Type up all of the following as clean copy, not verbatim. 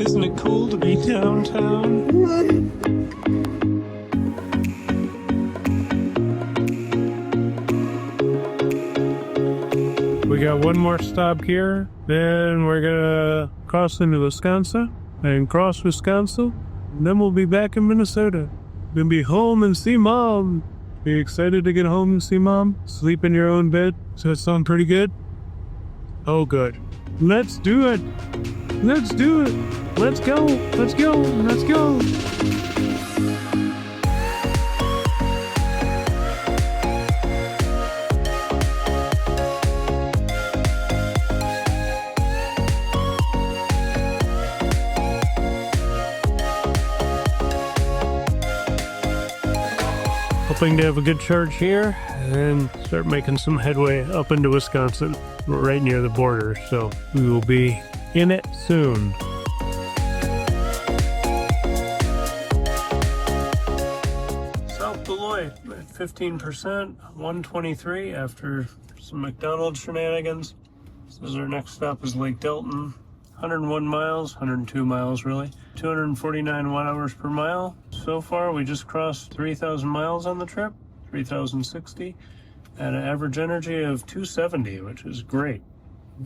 Isn't it cool to be downtown? We got one more stop here, then we're gonna cross into Wisconsin, and cross Wisconsin, and then we'll be back in Minnesota. Gonna be home and see Mom. Be excited to get home and see Mom? Sleep in your own bed? Does that sound pretty good? Oh, good. Let's do it. Let's do it. Let's go. Let's go. Let's go. Hoping to have a good charge here and start making some headway up into Wisconsin. We're right near the border, so we will be in it soon. South Beloit at 15%, 123 after some McDonald's shenanigans. This is our next stop is Lake Delton. 101 miles, 102 miles really, 249 watt-hours per mile. So far we just crossed 3,000 miles on the trip, 3,060, at an average energy of 270, which is great.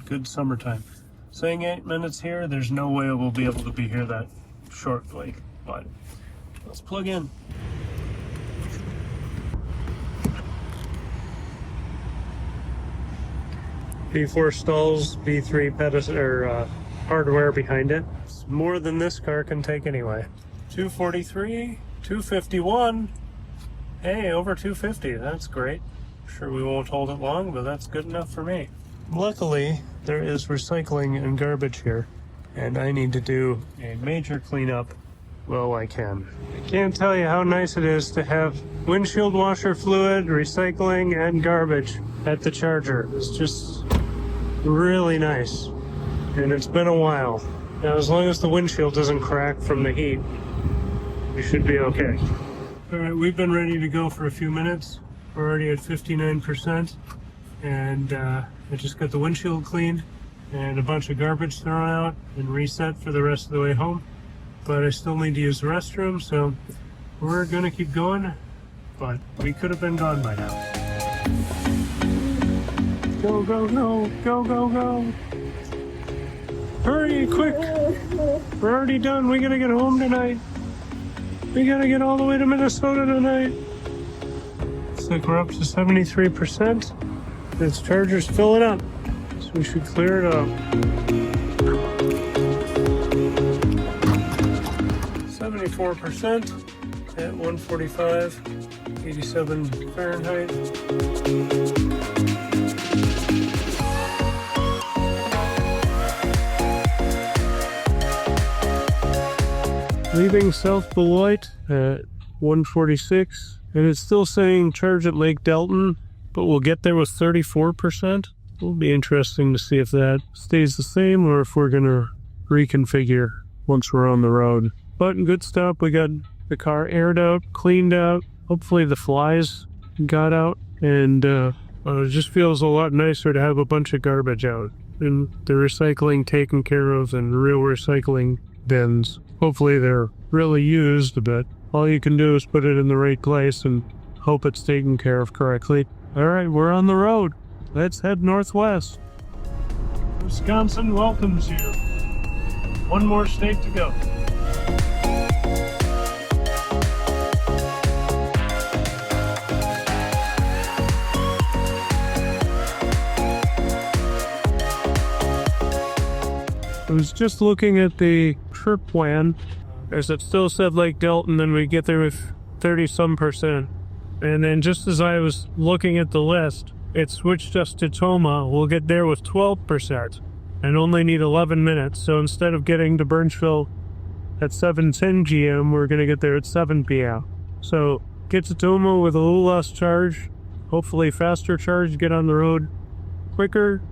Good summertime. Saying 8 minutes here, there's no way we'll be able to be here that shortly, but let's plug in. B4 stalls, B3 pedestal, or hardware behind it. It's more than this car can take anyway. 243, 251. Hey, over 250, that's great. Sure we won't hold it long, but that's good enough for me. Luckily, there is recycling and garbage here, and I need to do a major cleanup while I can. I can't tell you how nice it is to have windshield washer fluid, recycling, and garbage at the charger. It's just really nice. And it's been a while. Now, as long as the windshield doesn't crack from the heat, we should be okay. All right, we've been ready to go for a few minutes. We're already at 59%, and I just got the windshield cleaned and a bunch of garbage thrown out and reset for the rest of the way home. But I still need to use the restroom, so we're gonna keep going, but we could have been gone by now. Go, go, go, go, go, go. Hurry, quick! We're already done. We gotta get home tonight. We gotta get all the way to Minnesota tonight. Looks like we're up to 73%. This charger's filling up, so we should clear it up. 74% at 145, 87 Fahrenheit. Leaving South Beloit at 146, and it's still saying charge at Lake Delton, but we'll get there with 34%. It'll be interesting to see if that stays the same or if we're going to reconfigure once we're on the road. But good stop. We got the car aired out, cleaned out. Hopefully the flies got out, and it just feels a lot nicer to have a bunch of garbage out and the recycling taken care of and real recycling bins. Hopefully they're really used, but all you can do is put it in the right place and hope it's taken care of correctly. All right, we're on the road. Let's head northwest. Wisconsin welcomes you. One more state to go. I was just looking at the trip plan, as it still said Lake Delton, and we get there with 30-some%. And then just as I was looking at the list, it switched us to Tomah. We'll get there with 12% and only need 11 minutes. So instead of getting to Burnsville at 7:10 g.m., we're going to get there at 7 p.m. So get to Tomah with a little less charge, hopefully faster charge, get on the road quicker,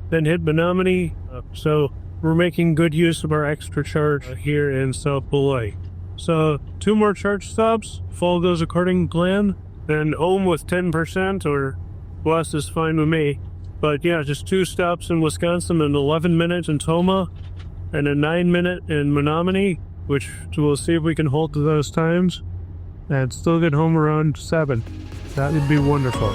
then hit Menominee. So we're making good use of our extra charge here in South Beloit. So 2 more charge stops, if all goes according to plan, then home with 10% or less is fine with me. But yeah, just 2 stops in Wisconsin and 11 minutes in Tomah, and a 9-minute in Menominee, which we'll see if we can hold to those times, and still get home around 7. That would be wonderful.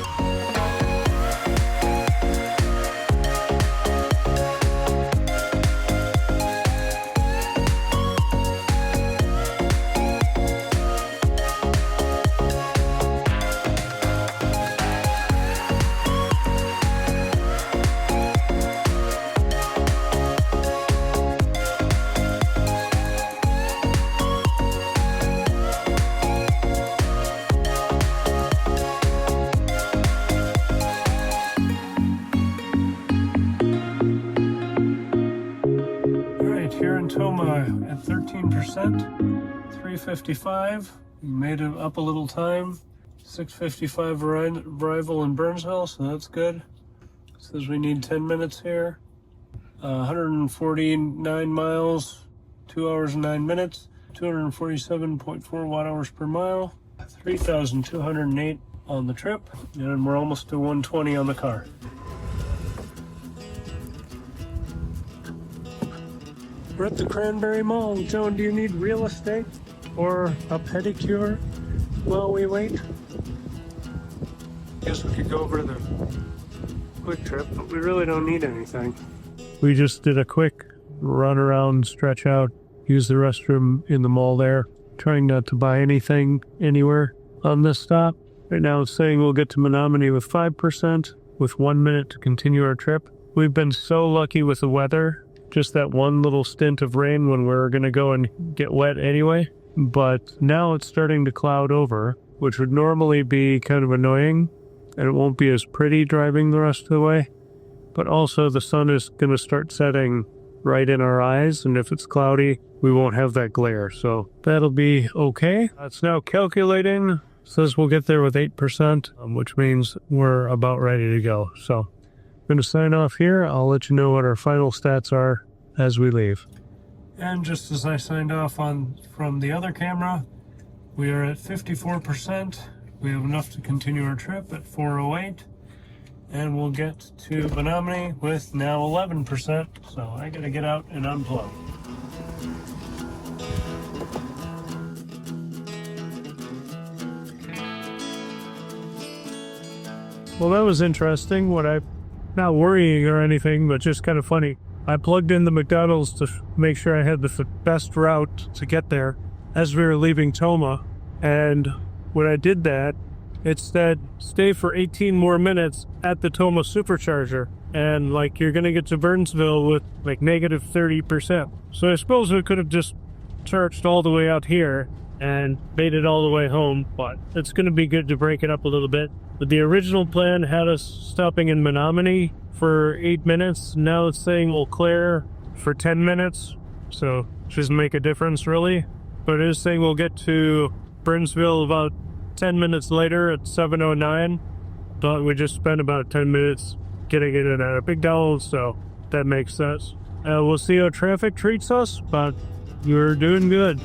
Here in Tomah at 13%, 3:55. We made it up a little time. 6:55 arrival in Burnsville, so that's good. It says we need 10 minutes here. 149 miles, 2 hours and 9 minutes, 247.4 watt hours per mile, 3,208 on the trip, and we're almost to 120 on the car. We're at the Cranberry Mall. Joan, do you need real estate or a pedicure while we wait? Guess we could go over to the Quick Trip, but we really don't need anything. We just did a quick run around, stretch out, use the restroom in the mall there, trying not to buy anything anywhere on this stop. Right now it's saying we'll get to Menominee with 5%, with 1 minute to continue our trip. We've been so lucky with the weather. Just that one little stint of rain when we're going to go and get wet anyway. But now it's starting to cloud over, which would normally be kind of annoying, and it won't be as pretty driving the rest of the way. But also the sun is going to start setting right in our eyes, and if it's cloudy, we won't have that glare. So that'll be okay. It's now calculating. Says we'll get there with 8%, which means we're about ready to go. So I'm going to sign off here. I'll let you know what our final stats are as we leave. And just as I signed off from the other camera, we are at 54%. We have enough to continue our trip at 4:08. And we'll get to Menominee with now 11%. So I got to get out and unplug. Well, that was interesting. Not worrying or anything, but just kind of funny. I plugged in the McDonald's to make sure I had the best route to get there as we were leaving Tomah. And when I did that, it said stay for 18 more minutes at the Tomah Supercharger. And you're going to get to Burnsville with negative 30%. So I suppose we could have just charged all the way out here and made it all the way home. But it's going to be good to break it up a little bit. But the original plan had us stopping in Menominee for 8 minutes. Now it's saying Eau Claire for 10 minutes. So it doesn't make a difference really. But it is saying we'll get to Burnsville about 10 minutes later at 7:09. But we just spent about 10 minutes getting it in at a McDonald's, so that makes sense. We'll see how traffic treats us, but you're doing good.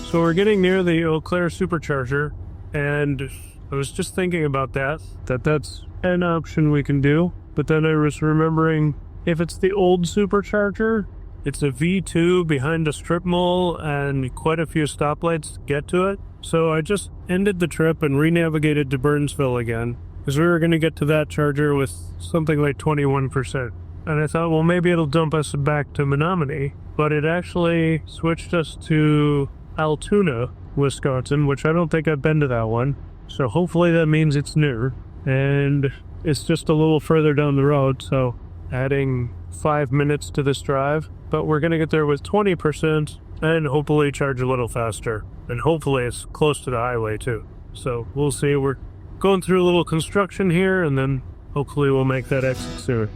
So we're getting near the Eau Claire Supercharger, and I was just thinking about that's an option we can do. But then I was remembering, if it's the old Supercharger, it's a V2 behind a strip mall and quite a few stoplights to get to it. So I just ended the trip and re-navigated to Burnsville again, because we were going to get to that charger with something like 21%. And I thought, well, maybe it'll dump us back to Menominee, but it actually switched us to Altoona, Wisconsin, which I don't think I've been to that one. So hopefully that means it's near, and it's just a little further down the road, so adding 5 minutes to this drive. But we're going to get there with 20% and hopefully charge a little faster. And hopefully it's close to the highway too. So we'll see. We're going through a little construction here, and then hopefully we'll make that exit soon.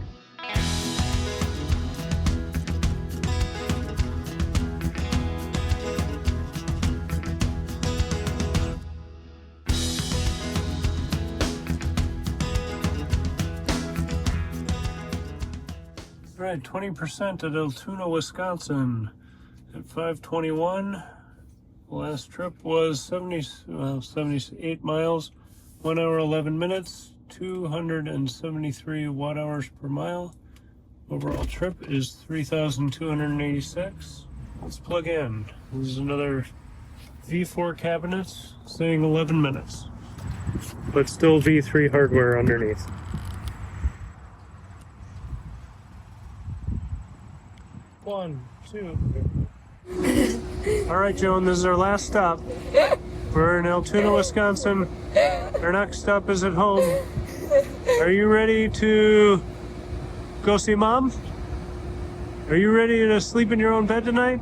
All right, 20% at Altoona, Wisconsin at 5:21. Last trip was 78 miles, 1 hour 11 minutes, 273 watt hours per mile. Overall trip is 3,286. Let's plug in. This is another V4 cabinets saying 11 minutes, but still V3 hardware underneath. One, two. All right, Joan, this is our last stop. We're in Altoona, Wisconsin. Our next stop is at home. Are you ready to go see Mom? Are you ready to sleep in your own bed tonight?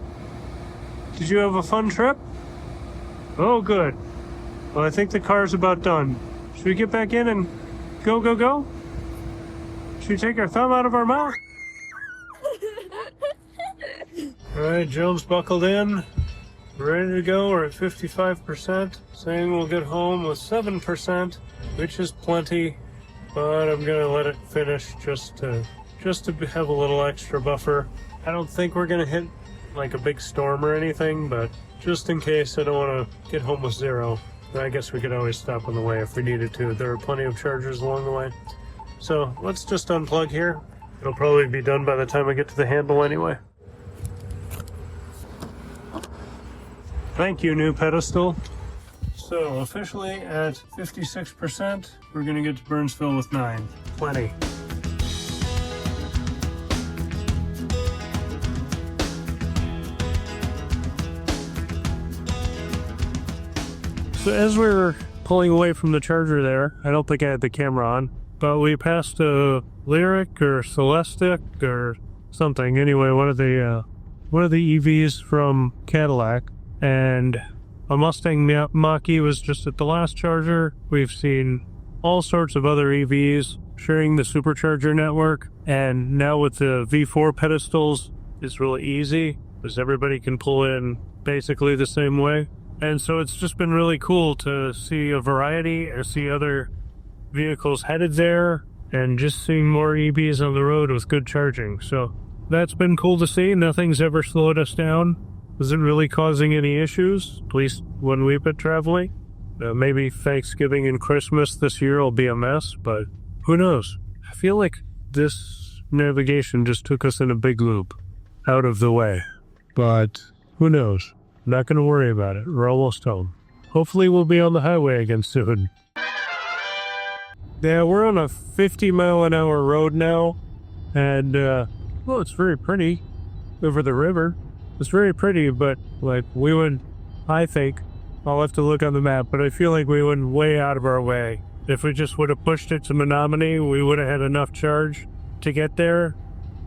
Did you have a fun trip? Oh, good. Well, I think the car's about done. Should we get back in and go, go, go? Should we take our thumb out of our mouth? All right, Joan's buckled in. We're ready to go. We're at 55%, saying we'll get home with 7%, which is plenty, but I'm gonna let it finish just to have a little extra buffer. I don't think we're gonna hit like a big storm or anything, but just in case, I don't want to get home with 0. I guess we could always stop on the way if we needed to. There are plenty of chargers along the way. So let's just unplug here. It'll probably be done by the time I get to the handle anyway. Thank you, new pedestal. So officially at 56%, we're gonna get to Burnsville with 9. Plenty. So as we were pulling away from the charger there, I don't think I had the camera on, but we passed a Lyric or Celestic or something. Anyway, one of the EVs from Cadillac, and a Mustang Mach-E was just at the last charger. We've seen all sorts of other EVs sharing the Supercharger network, and now with the V4 pedestals, it's really easy because everybody can pull in basically the same way. And so it's just been really cool to see a variety and see other vehicles headed there and just seeing more EVs on the road with good charging. So that's been cool to see. Nothing's ever slowed us down. Isn't really causing any issues, at least when we've been traveling. Maybe Thanksgiving and Christmas this year will be a mess, but who knows? I feel like this navigation just took us in a big loop out of the way, but who knows? I'm not going to worry about it. We're almost home. Hopefully we'll be on the highway again soon. Yeah, we're on a 50-mile-an-hour road now, and, well, it's very pretty over the river. It's very pretty, but, like, we went, I think, I'll have to look on the map, but I feel like we went way out of our way. If we just would have pushed it to Menominee, we would have had enough charge to get there,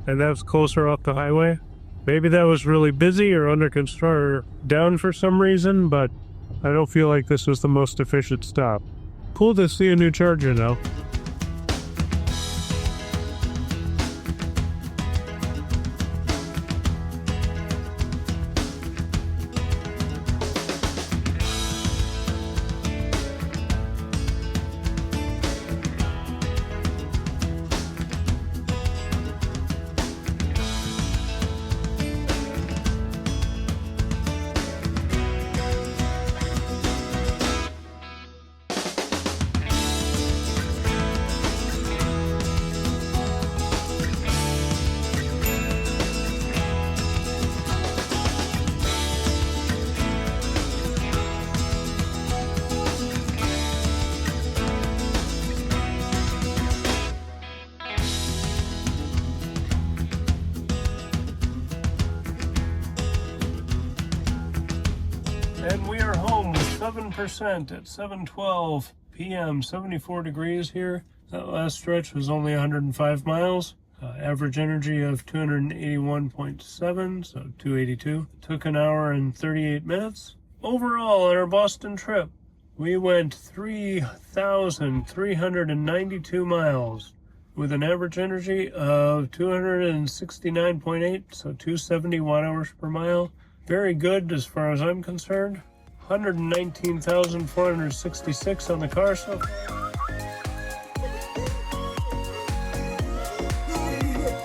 and that was closer off the highway. Maybe that was really busy or under construction or down for some reason, but I don't feel like this was the most efficient stop. Cool to see a new charger though. And we are home with 7% at 7:12 p.m. 74 degrees here. That last stretch was only 105 miles. Average energy of 281.7, so 282. Took an hour and 38 minutes. Overall, on our Boston trip, we went 3,392 miles with an average energy of 269.8, so 270 watt hours per mile. Very good as far as I'm concerned. 119,466 on the car so far.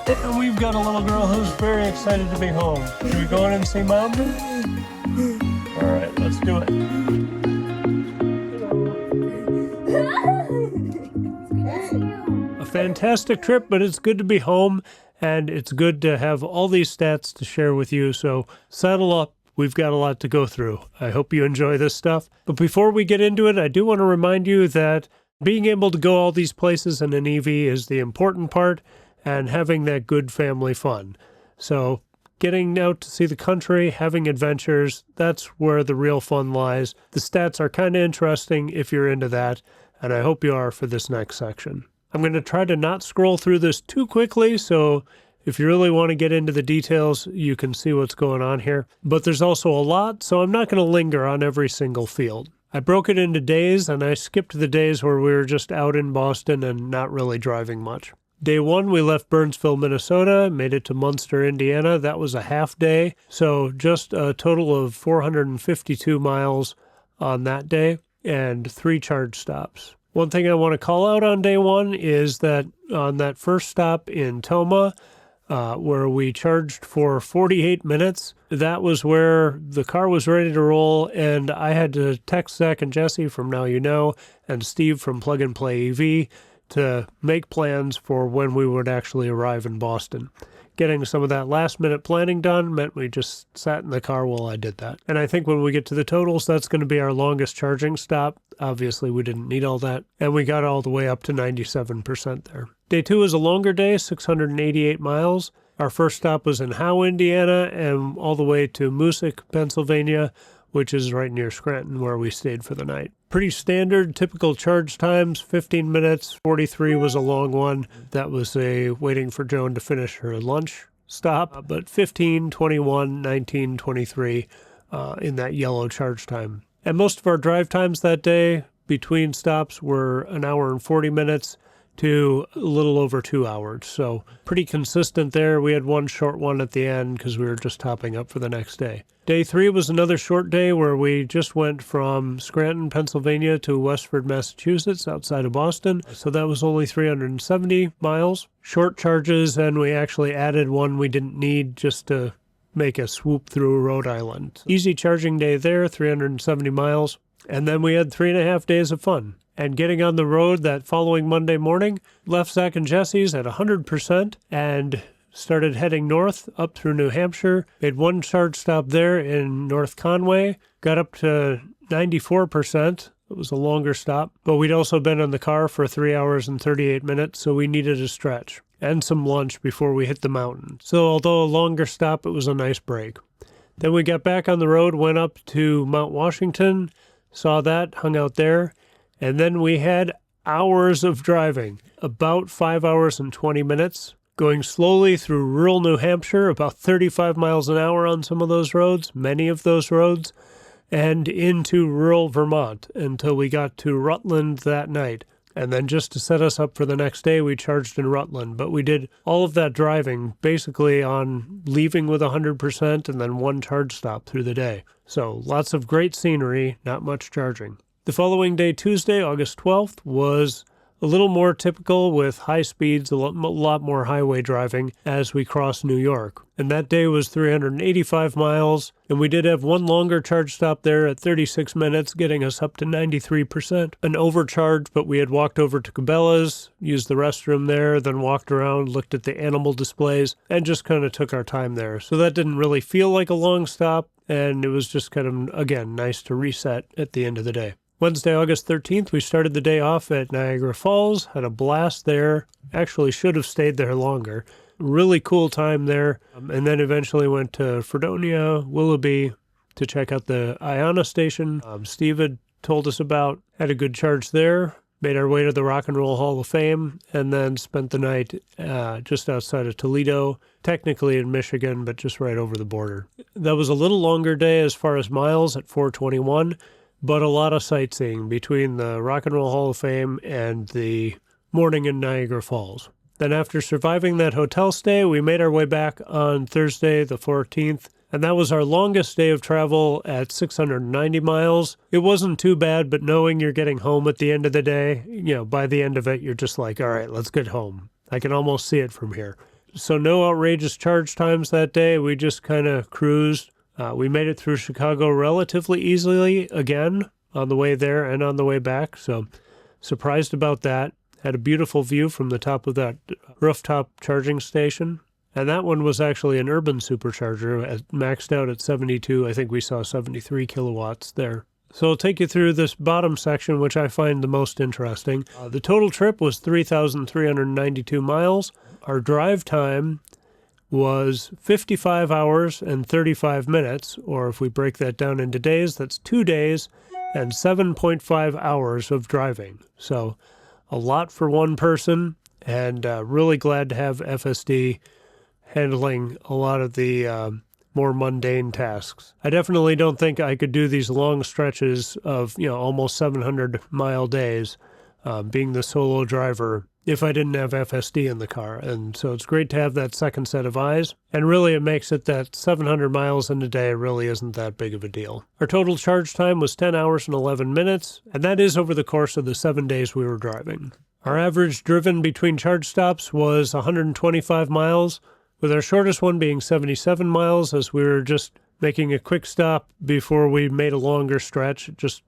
And we've got a little girl who's very excited to be home. Should we go in and see Mom? All right, let's do it. A fantastic trip, but it's good to be home, and it's good to have all these stats to share with you. So saddle up. We've got a lot to go through. I hope you enjoy this stuff. But before we get into it, I do want to remind you that being able to go all these places in an EV is the important part, and having that good family fun. So getting out to see the country, having adventures, that's where the real fun lies. The stats are kind of interesting if you're into that, and I hope you are for this next section. I'm going to try to not scroll through this too quickly, so if you really want to get into the details, you can see what's going on here. But there's also a lot, so I'm not going to linger on every single field. I broke it into days, and I skipped the days where we were just out in Boston and not really driving much. Day 1, we left Burnsville, Minnesota, made it to Munster, Indiana. That was a half day, so just a total of 452 miles on that day and 3 charge stops. One thing I want to call out on day 1 is that on that first stop in Tomah, where we charged for 48 minutes. That was where the car was ready to roll, and I had to text Zach and Jesse from Now You Know and Steve from Plug and Play EV to make plans for when we would actually arrive in Boston. Getting some of that last-minute planning done meant we just sat in the car while I did that. And I think when we get to the totals, that's going to be our longest charging stop. Obviously, we didn't need all that, and we got all the way up to 97% there. Day 2 is a longer day, 688 miles. Our first stop was in Howe, Indiana, and all the way to Moosic, Pennsylvania, which is right near Scranton, where we stayed for the night. Pretty standard, typical charge times, 15 minutes. 43 was a long one. That was waiting for Joan to finish her lunch stop, but 15, 21, 19, 23 in that yellow charge time. And most of our drive times that day between stops were an hour and 40 minutes to a little over 2 hours. So pretty consistent there. We had one short one at the end because we were just topping up for the next day. Day 3 was another short day where we just went from Scranton, Pennsylvania to Westford, Massachusetts, outside of Boston. So that was only 370 miles. Short charges, and we actually added one we didn't need just to make a swoop through Rhode Island. Easy charging day there, 370 miles. And then we had 3.5 days of fun. And getting on the road that following Monday morning, left Zach and Jesse's at 100% and started heading north up through New Hampshire. Made one charge stop there in North Conway, got up to 94%. It was a longer stop, but we'd also been in the car for 3 hours and 38 minutes, so we needed a stretch and some lunch before we hit the mountain. So although a longer stop, it was a nice break. Then we got back on the road, went up to Mount Washington, saw that, hung out there, and then we had hours of driving, about 5 hours and 20 minutes, going slowly through rural New Hampshire, about 35 miles an hour on some of those roads, many of those roads, and into rural Vermont until we got to Rutland that night. And then just to set us up for the next day, we charged in Rutland. But we did all of that driving basically on leaving with 100% and then one charge stop through the day. So lots of great scenery, not much charging. The following day, Tuesday, August 12th, was a little more typical with high speeds, a lot more highway driving as we crossed New York. And that day was 385 miles, and we did have one longer charge stop there at 36 minutes, getting us up to 93%. An overcharge, but we had walked over to Cabela's, used the restroom there, then walked around, looked at the animal displays, and just kind of took our time there. So that didn't really feel like a long stop, and it was just kind of, again, nice to reset at the end of the day. Wednesday, August 13th, we started the day off at Niagara Falls, had a blast there, actually should have stayed there longer. Really cool time there, and then eventually went to Fredonia, Willoughby to check out the Iona station Steve had told us about. Had a good charge there, made our way to the Rock and Roll Hall of Fame, and then spent the night just outside of Toledo, technically in Michigan, but just right over the border. That was a little longer day as far as miles at 421, but a lot of sightseeing between the Rock and Roll Hall of Fame and the morning in Niagara Falls. Then after surviving that hotel stay, we made our way back on Thursday, the 14th, and that was our longest day of travel at 690 miles. It wasn't too bad, but knowing you're getting home at the end of the day, by the end of it, you're just like, all right, let's get home. I can almost see it from here. So no outrageous charge times that day. We just kind of cruised. We made it through Chicago relatively easily again on the way there and on the way back. So surprised about that. Had a beautiful view from the top of that rooftop charging station. And that one was actually an urban supercharger, maxed out at 72. I think we saw 73 kilowatts there. So I'll take you through this bottom section, which I find the most interesting. The total trip was 3,392 miles. Our drive time was 55 hours and 35 minutes, or if we break that down into days, that's 2 days and 7.5 hours of driving. So a lot for one person, and really glad to have FSD handling a lot of the more mundane tasks. I definitely don't think I could do these long stretches of, almost 700-mile days being the solo driver if I didn't have FSD in the car. And so it's great to have that second set of eyes. And really it makes it that 700 miles in a day really isn't that big of a deal. Our total charge time was 10 hours and 11 minutes, and that is over the course of the 7 days we were driving. Our average driven between charge stops was 125 miles, with our shortest one being 77 miles, as we were just making a quick stop before we made a longer stretch. It just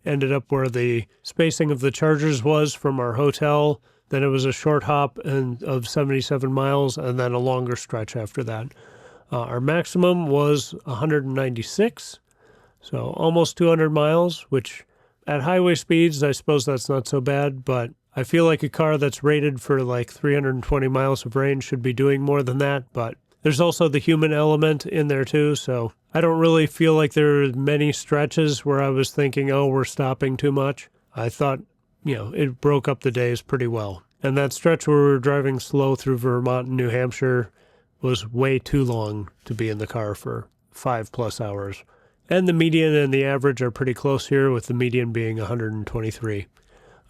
ended up where the spacing of the chargers was from our hotel. Then it was a short hop of 77 miles, and then a longer stretch after that. Our maximum was 196, so almost 200 miles, which at highway speeds, I suppose that's not so bad, but I feel like a car that's rated for like 320 miles of range should be doing more than that, but there's also the human element in there too, so I don't really feel like there are many stretches where I was thinking, oh, we're stopping too much. I thought, it broke up the days pretty well. And that stretch where we were driving slow through Vermont and New Hampshire was way too long to be in the car for 5+ hours. And the median and the average are pretty close here, with the median being 123.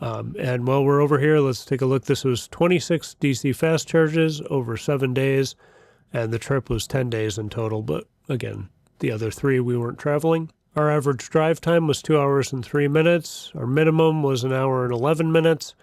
And while we're over here, let's take a look. This was 26 DC fast charges over 7 days, and the trip was 10 days in total. But again, the other 3 we weren't traveling. Our average drive time was 2 hours and 3 minutes. Our minimum was 1 hour and 11 minutes.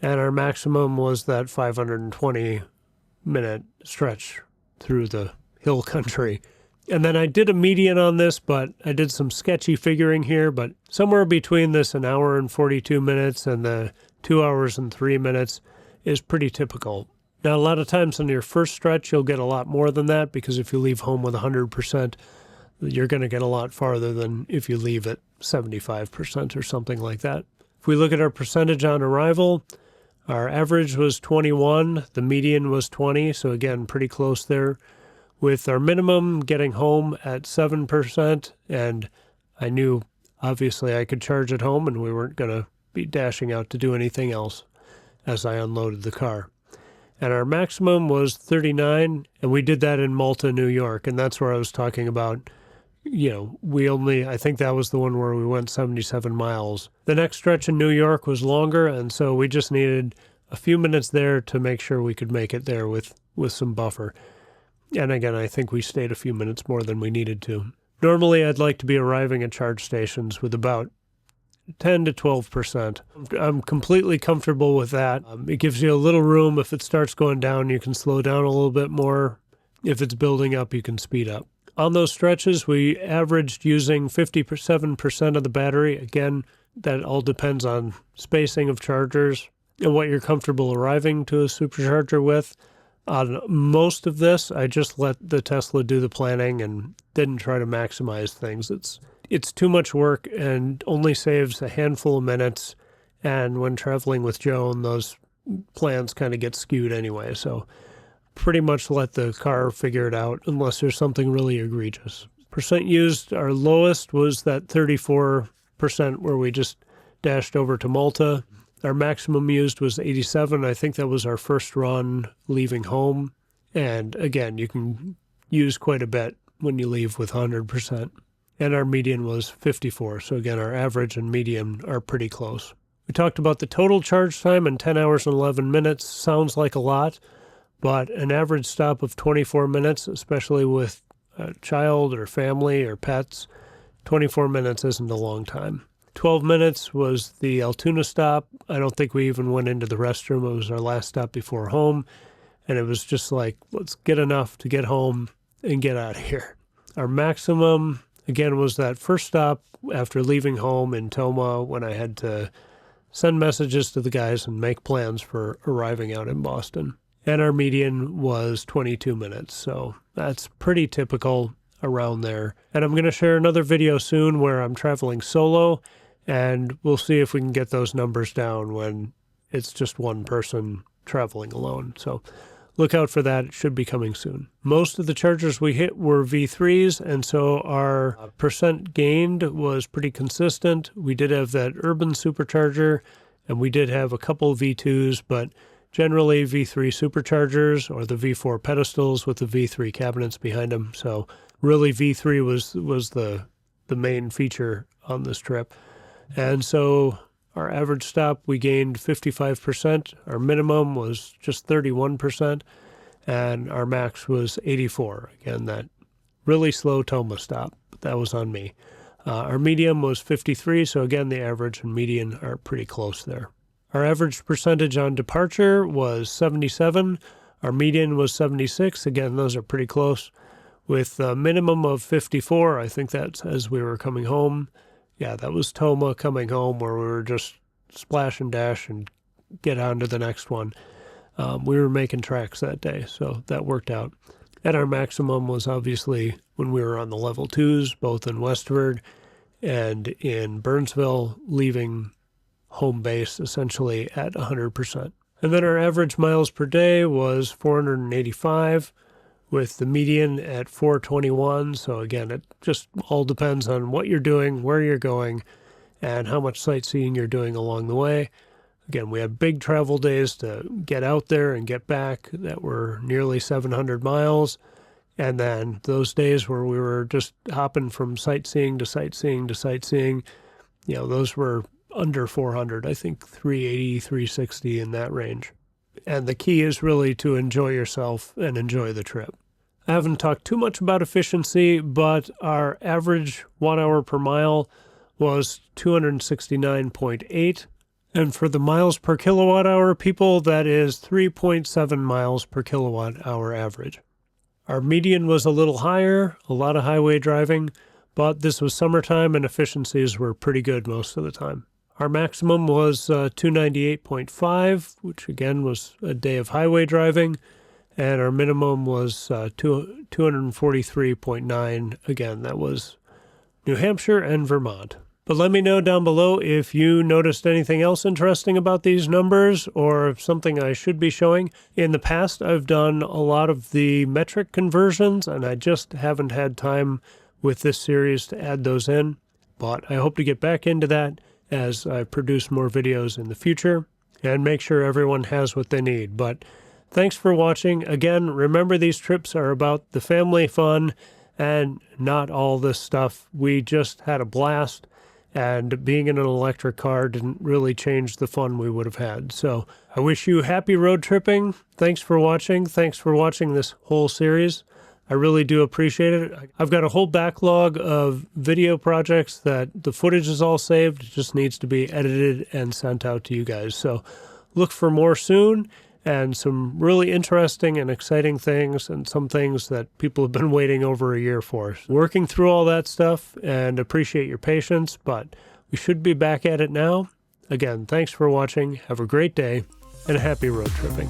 And our maximum was that 520-minute stretch through the hill country. And then I did a median on this, but I did some sketchy figuring here, but somewhere between this 1 hour and 42 minutes and the 2 hours and 3 minutes is pretty typical. Now, a lot of times on your first stretch, you'll get a lot more than that, because if you leave home with 100%, you're going to get a lot farther than if you leave at 75% or something like that. If we look at our percentage on arrival, our average was 21, the median was 20, so again, pretty close there, with our minimum getting home at 7%, and I knew, obviously, I could charge at home, and we weren't going to be dashing out to do anything else as I unloaded the car. And our maximum was 39, and we did that in Malta, New York, and that's where I was talking about, I think that was the one where we went 77 miles. The next stretch in New York was longer, and so we just needed a few minutes there to make sure we could make it there with some buffer. And again, I think we stayed a few minutes more than we needed to. Normally, I'd like to be arriving at charge stations with about 10 to 12%. I'm completely comfortable with that. It gives you a little room. If it starts going down, you can slow down a little bit more. If it's building up, you can speed up. On those stretches, we averaged using 57% of the battery. Again, that all depends on spacing of chargers and what you're comfortable arriving to a supercharger with. On most of this, I just let the Tesla do the planning and didn't try to maximize things. It's too much work and only saves a handful of minutes. And when traveling with Joan, those plans kind of get skewed anyway. So pretty much let the car figure it out unless there's something really egregious. Percent used, our lowest was that 34% where we just dashed over to Malta. Our maximum used was 87. I think that was our first run leaving home. And again, you can use quite a bit when you leave with 100%. And our median was 54. So again, our average and median are pretty close. We talked about the total charge time, and 10 hours and 11 minutes sounds like a lot. But an average stop of 24 minutes, especially with a child or family or pets, 24 minutes isn't a long time. 12 minutes was the Altoona stop. I don't think we even went into the restroom. It was our last stop before home. and it was just like, let's get enough to get home and get out of here. Our maximum, again, was that first stop after leaving home in Tomah when I had to send messages to the guys and make plans for arriving out in Boston. And our median was 22 minutes, so that's pretty typical around there. And I'm going to share another video soon where I'm traveling solo, and we'll see if we can get those numbers down when it's just one person traveling alone. So look out for that. It should be coming soon. Most of the chargers we hit were V3s, and so our percent gained was pretty consistent. We did have that urban supercharger, and we did have a couple V2s, but generally V3 superchargers or the V4 pedestals with the V3 cabinets behind them. So really V3 was the main feature on this trip. And so our average stop, we gained 55%. Our minimum was just 31%. And our max was 84. Again, that really slow Tomah stop. That was on me. Our medium was 53. So again, the average and median are pretty close there. Our average percentage on departure was 77. Our median was 76. Again, those are pretty close. With a minimum of 54, I think that's as we were coming home. Yeah, that was Tomah coming home where we were just splash and dash and get on to the next one. We were making tracks that day, so that worked out. And our maximum was obviously when we were on the level 2s, both in Westward and in Burnsville, leaving home base essentially at 100%. And then our average miles per day was 485 with the median at 421. So again, it just all depends on what you're doing, where you're going, and how much sightseeing you're doing along the way. Again, we had big travel days to get out there and get back that were nearly 700 miles. And then those days where we were just hopping from sightseeing to sightseeing to sightseeing, those were under 400, I think 380, 360 in that range. And the key is really to enjoy yourself and enjoy the trip. I haven't talked too much about efficiency, but our average 1 hour per mile was 269.8. And for the miles per kilowatt hour, people, that is 3.7 miles per kilowatt hour average. Our median was a little higher, a lot of highway driving, but this was summertime and efficiencies were pretty good most of the time. Our maximum was 298.5, which again was a day of highway driving, and our minimum was 243.9. Again, that was New Hampshire and Vermont. But let me know down below if you noticed anything else interesting about these numbers or something I should be showing. In the past, I've done a lot of the metric conversions, and I just haven't had time with this series to add those in. But I hope to get back into that as I produce more videos in the future and make sure everyone has what they need. But thanks for watching. Again, remember these trips are about the family fun and not all this stuff. We just had a blast, and being in an electric car didn't really change the fun we would have had. So I wish you happy road tripping. Thanks for watching. Thanks for watching this whole series. I really do appreciate it. I've got a whole backlog of video projects that the footage is all saved. It just needs to be edited and sent out to you guys. So look for more soon, and some really interesting and exciting things, and some things that people have been waiting over a year for. Working through all that stuff, and appreciate your patience, but we should be back at it now. Again, thanks for watching. Have a great day and happy road tripping.